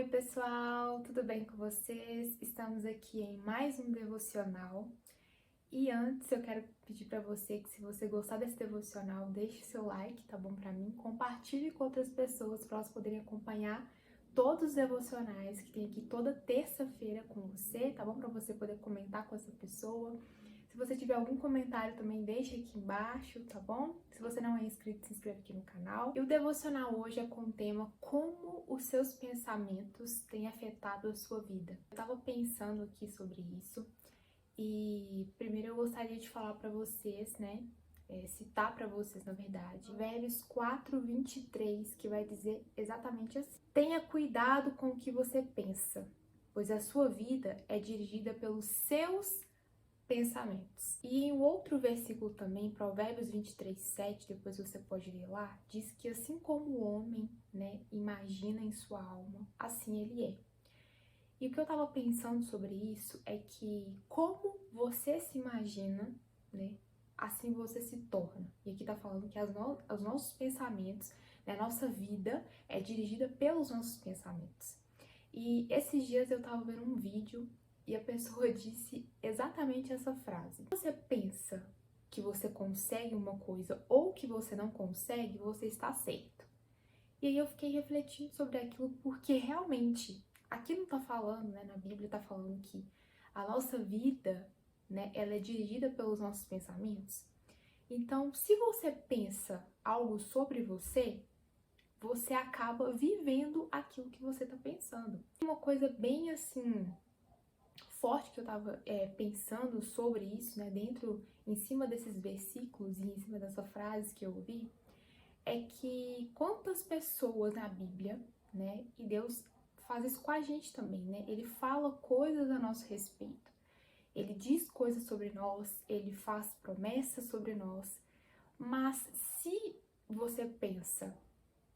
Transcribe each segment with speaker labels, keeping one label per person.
Speaker 1: Oi pessoal, tudo bem com vocês? Estamos aqui em mais um devocional. E antes eu quero pedir para você que, se você gostar desse devocional, deixe seu like, tá bom para mim? Compartilhe com outras pessoas para elas poderem acompanhar todos os devocionais que tem aqui toda terça-feira com você, tá bom? Para você poder comentar com essa pessoa. Se você tiver algum comentário também, deixa aqui embaixo, tá bom? Se você não é inscrito, se inscreve aqui no canal. E o devocional hoje é com o tema como os seus pensamentos têm afetado a sua vida. Eu tava pensando aqui sobre isso e primeiro eu gostaria de falar para vocês, né? Citar para vocês, na verdade, Provérbios 4:23, que vai dizer exatamente assim: tenha cuidado com o que você pensa, pois a sua vida é dirigida pelos seus pensamentos. E em outro versículo também, Provérbios 23:7, depois você pode ler lá, diz que assim como o homem, né, imagina em sua alma, assim ele é. E o que eu tava pensando sobre isso é que como você se imagina, né, assim você se torna. E aqui tá falando que os nossos pensamentos, né, a nossa vida é dirigida pelos nossos pensamentos. E esses dias eu tava vendo um vídeo e a pessoa disse exatamente essa frase: você pensa que você consegue uma coisa ou que você não consegue, você está certo. E aí eu fiquei refletindo sobre aquilo, porque realmente aqui não tá falando, né, na Bíblia tá falando que a nossa vida, né, ela é dirigida pelos nossos pensamentos. Então, se você pensa algo sobre você, você acaba vivendo aquilo que você tá pensando. Uma coisa bem assim forte que eu tava pensando sobre isso, né, em cima desses versículos e em cima dessa frase que eu ouvi, é que quantas pessoas na Bíblia, né, e Deus faz isso com a gente também, né, ele fala coisas a nosso respeito, ele diz coisas sobre nós, ele faz promessas sobre nós, mas se você pensa,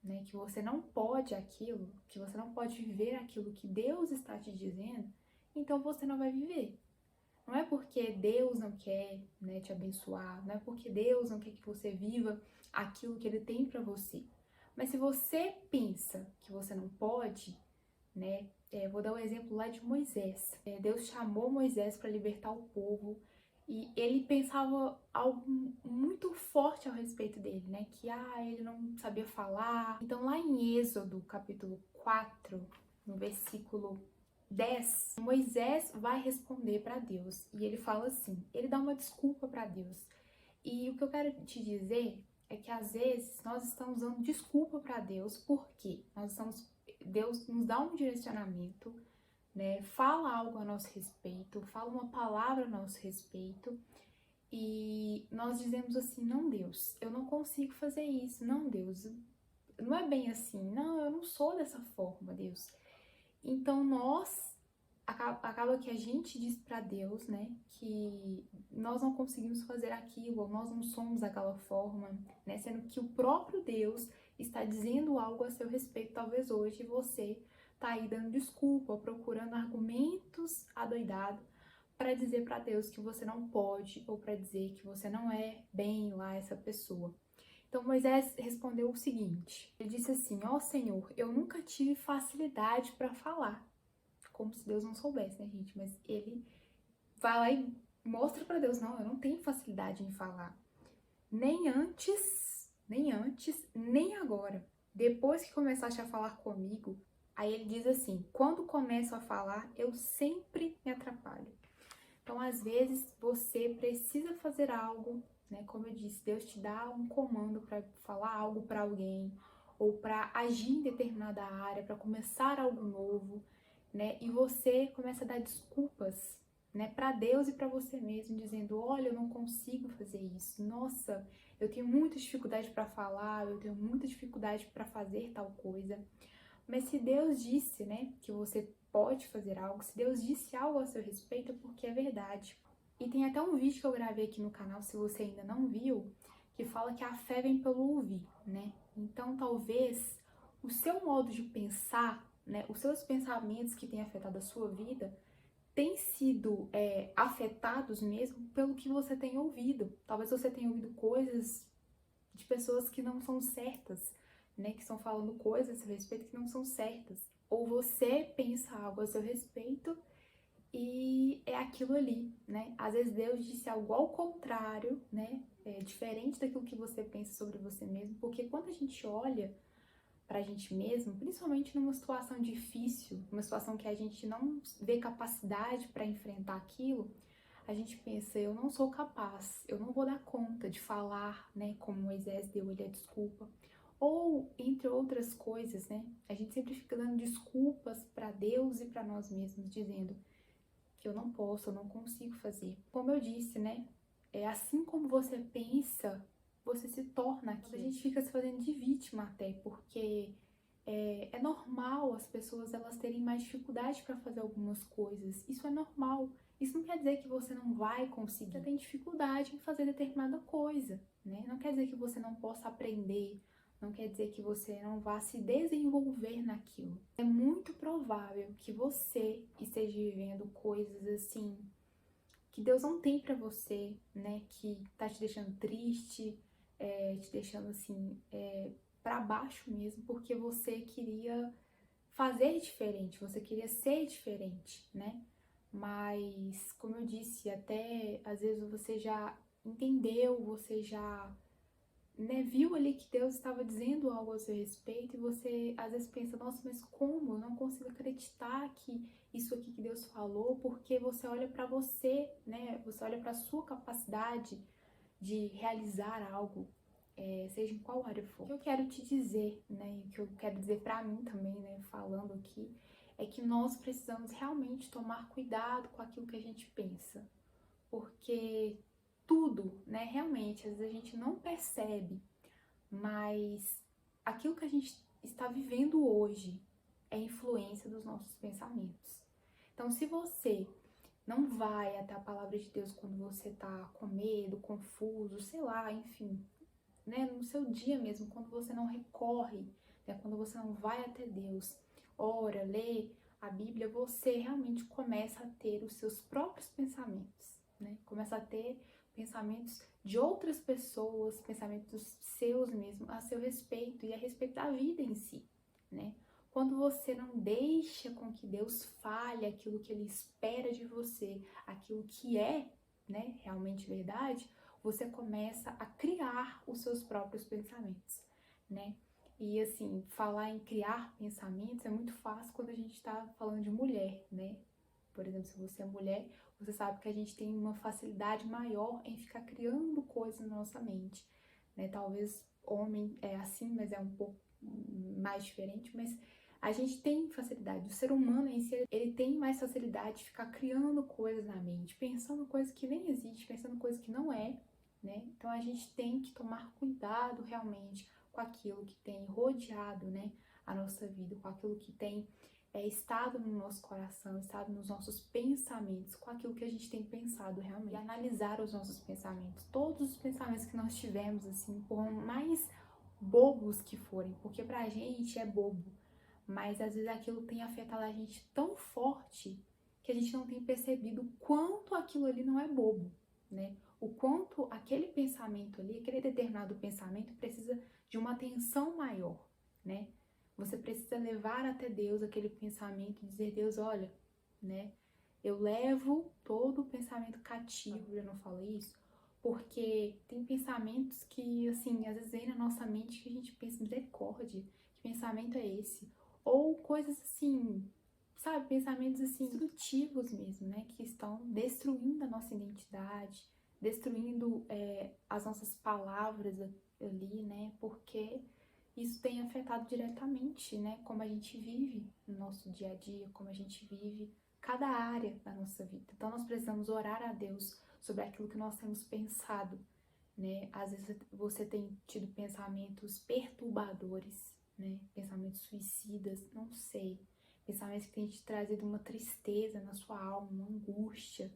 Speaker 1: né, que você não pode aquilo, que você não pode viver aquilo que Deus está te dizendo, então você não vai viver. Não é porque Deus não quer, né, te abençoar, não é porque Deus não quer que você viva aquilo que Ele tem para você. Mas se você pensa que você não pode, né, vou dar um exemplo lá de Moisés. Deus chamou Moisés para libertar o povo e ele pensava algo muito forte ao respeito dele, né, que ele não sabia falar. Então lá em Êxodo, capítulo 4, no versículo 10, Moisés vai responder para Deus e ele fala assim, ele dá uma desculpa para Deus. E o que eu quero te dizer é que às vezes nós estamos dando desculpa para Deus porque Deus nos dá um direcionamento, né? Fala algo a nosso respeito, fala uma palavra a nosso respeito e nós dizemos assim: não, Deus, eu não consigo fazer isso, não, Deus, não é bem assim, não, eu não sou dessa forma, Deus. Então acaba que a gente diz para Deus, né, que nós não conseguimos fazer aquilo, ou nós não somos daquela forma, né, sendo que o próprio Deus está dizendo algo a seu respeito. Talvez hoje você tá aí dando desculpa, procurando argumentos adoidados para dizer para Deus que você não pode, ou para dizer que você não é bem lá essa pessoa. Então Moisés respondeu o seguinte, ele disse assim: ó Senhor, eu nunca tive facilidade para falar. Como se Deus não soubesse, né, gente? Mas ele vai lá e mostra para Deus: não, eu não tenho facilidade em falar. Nem antes, nem agora. Depois que começaste a falar comigo, aí ele diz assim: quando começo a falar, eu sempre me atrapalho. Então, às vezes, você precisa fazer algo, né? Como eu disse, Deus te dá um comando para falar algo para alguém, ou para agir em determinada área, para começar algo novo, né? E você começa a dar desculpas, né, para Deus e para você mesmo, dizendo: olha, eu não consigo fazer isso. Nossa, eu tenho muita dificuldade para falar, eu tenho muita dificuldade para fazer tal coisa. Mas se Deus disse, né, que você pode fazer algo, se Deus disse algo a seu respeito, é porque é verdade. E tem até um vídeo que eu gravei aqui no canal, se você ainda não viu, que fala que a fé vem pelo ouvir, né? Então, talvez o seu modo de pensar, né, os seus pensamentos que têm afetado a sua vida, têm sido afetados mesmo pelo que você tem ouvido. Talvez você tenha ouvido coisas de pessoas que não são certas, né, que estão falando coisas a seu respeito que não são certas. ou você pensa algo a seu respeito e é aquilo ali, né? Às vezes Deus disse algo ao contrário, né? É diferente daquilo que você pensa sobre você mesmo, porque quando a gente olha pra gente mesmo, principalmente numa situação difícil, uma situação que a gente não vê capacidade para enfrentar aquilo, a gente pensa, eu não sou capaz, eu não vou dar conta de falar, né, como Moisés deu ele a desculpa. Ou, entre outras coisas, né, a gente sempre fica dando desculpas para Deus e para nós mesmos, dizendo que eu não posso, eu não consigo fazer. Como eu disse, né, é assim como você pensa, você se torna aquilo. A gente fica se fazendo de vítima até, porque é normal as pessoas elas terem mais dificuldade para fazer algumas coisas. Isso é normal. Isso não quer dizer que você não vai conseguir. Você tem dificuldade em fazer determinada coisa, né? Não quer dizer que você não possa aprender. Não quer dizer que você não vá se desenvolver naquilo. É muito provável que você esteja vivendo coisas assim que Deus não tem pra você, né? Que tá te deixando triste, te deixando assim, pra baixo mesmo, porque você queria fazer diferente, você queria ser diferente, né? Mas, como eu disse, até às vezes você já entendeu, você já, né, viu ali que Deus estava dizendo algo a seu respeito e você às vezes pensa, nossa, mas como? Eu não consigo acreditar que isso aqui que Deus falou, porque você olha para você, né? Você olha para sua capacidade de realizar algo, seja em qual área for. O que eu quero te dizer, né, e o que eu quero dizer para mim também, né, falando aqui, é que nós precisamos realmente tomar cuidado com aquilo que a gente pensa, porque tudo, né, realmente, às vezes a gente não percebe, mas aquilo que a gente está vivendo hoje é influência dos nossos pensamentos. Então, se você não vai até a palavra de Deus quando você tá com medo, confuso, sei lá, enfim, né, no seu dia mesmo, quando você não recorre, né, quando você não vai até Deus, ora, lê a Bíblia, você realmente começa a ter os seus próprios pensamentos, né? Começa a ter pensamentos de outras pessoas, pensamentos seus mesmo, a seu respeito e a respeito da vida em si, né? Quando você não deixa com que Deus fale aquilo que Ele espera de você, aquilo que é, né, realmente verdade, você começa a criar os seus próprios pensamentos, né? E assim, falar em criar pensamentos é muito fácil quando a gente está falando de mulher, né? Por exemplo, se você é mulher, você sabe que a gente tem uma facilidade maior em ficar criando coisas na nossa mente, né? Talvez homem é assim, mas é um pouco mais diferente, mas a gente tem facilidade. O ser humano em si, ele tem mais facilidade de ficar criando coisas na mente, pensando coisas que nem existem, pensando coisas que não é, né? Então a gente tem que tomar cuidado realmente com aquilo que tem rodeado, né, a nossa vida, com aquilo que tem estado no nosso coração, estado nos nossos pensamentos, com aquilo que a gente tem pensado realmente. E analisar os nossos pensamentos, todos os pensamentos que nós tivemos, assim, por mais bobos que forem, porque pra gente é bobo, mas às vezes aquilo tem afetado a gente tão forte que a gente não tem percebido o quanto aquilo ali não é bobo, né? O quanto aquele pensamento ali, aquele determinado pensamento precisa de uma atenção maior, né? Você precisa levar até Deus aquele pensamento e dizer, Deus, olha, né? Eu levo todo o pensamento cativo, eu não falei isso, porque tem pensamentos que, assim, às vezes vem na nossa mente que a gente pensa, misericórdia, que pensamento é esse? Ou coisas assim, sabe, pensamentos assim, destrutivos mesmo, né? Que estão destruindo a nossa identidade, destruindo as nossas palavras ali, né? Porque isso tem afetado diretamente, né? Como a gente vive no nosso dia a dia, como a gente vive cada área da nossa vida. Então nós precisamos orar a Deus sobre aquilo que nós temos pensado, né? Às vezes você tem tido pensamentos perturbadores, né? Pensamentos suicidas, não sei. Pensamentos que têm te trazido uma tristeza na sua alma, uma angústia,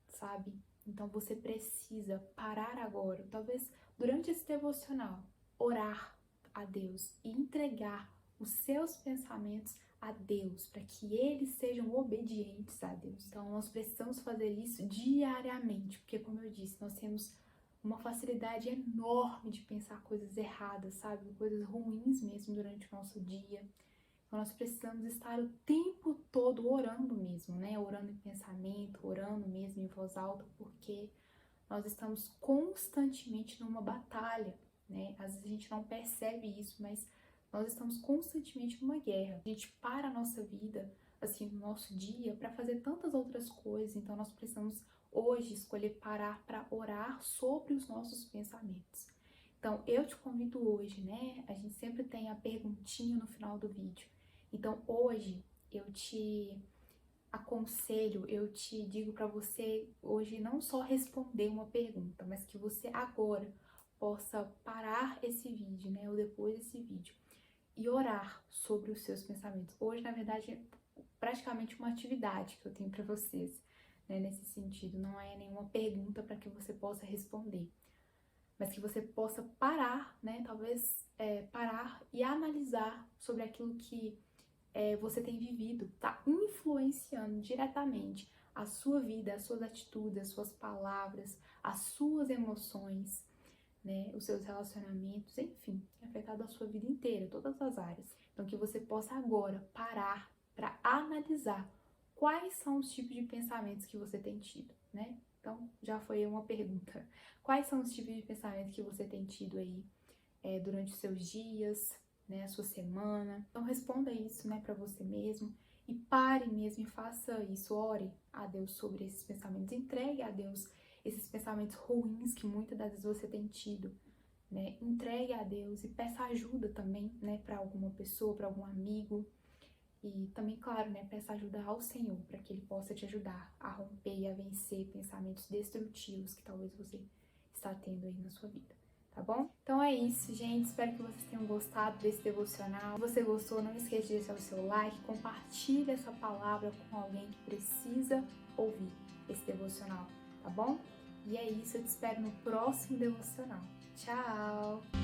Speaker 1: sabe? Então você precisa parar agora, talvez durante esse devocional, orar a Deus e entregar os seus pensamentos a Deus, para que eles sejam obedientes a Deus. Então nós precisamos fazer isso diariamente, porque como eu disse, nós temos uma facilidade enorme de pensar coisas erradas, sabe? Coisas ruins mesmo durante o nosso dia. Então nós precisamos estar o tempo todo orando mesmo, né? Orando em pensamento, orando mesmo em voz alta, porque nós estamos constantemente numa batalha, né? Às vezes a gente não percebe isso, mas nós estamos constantemente numa guerra. A gente para a nossa vida, assim, no nosso dia, para fazer tantas outras coisas. Então nós precisamos hoje escolher parar para orar sobre os nossos pensamentos. Então eu te convido hoje, né? A gente sempre tem a perguntinha no final do vídeo. Então hoje eu te aconselho, eu te digo para você hoje não só responder uma pergunta, mas que você agora possa parar esse vídeo, né, ou depois desse vídeo, e orar sobre os seus pensamentos. Hoje, na verdade, é praticamente uma atividade que eu tenho para vocês, né, nesse sentido. Não é nenhuma pergunta para que você possa responder, mas que você possa parar, né, talvez parar e analisar sobre aquilo que você tem vivido, tá influenciando diretamente a sua vida, as suas atitudes, as suas palavras, as suas emoções, né, os seus relacionamentos, enfim, tem afetado a sua vida inteira, todas as áreas. Então que você possa agora parar para analisar quais são os tipos de pensamentos que você tem tido, né? Então já foi uma pergunta. Quais são os tipos de pensamentos que você tem tido aí durante os seus dias, né, a sua semana? Então responda isso, né, para você mesmo e pare mesmo e faça isso, ore a Deus sobre esses pensamentos, entregue a Deus esses pensamentos ruins que muitas das vezes você tem tido, né? Entregue a Deus e peça ajuda também, né, para alguma pessoa, para algum amigo. E também, claro, né, peça ajuda ao Senhor para que Ele possa te ajudar a romper e a vencer pensamentos destrutivos que talvez você está tendo aí na sua vida. Tá bom? Então é isso, gente. Espero que vocês tenham gostado desse devocional. Se você gostou, não esqueça de deixar o seu like, compartilhe essa palavra com alguém que precisa ouvir esse devocional, tá bom? E é isso, eu te espero no próximo devocional. Tchau!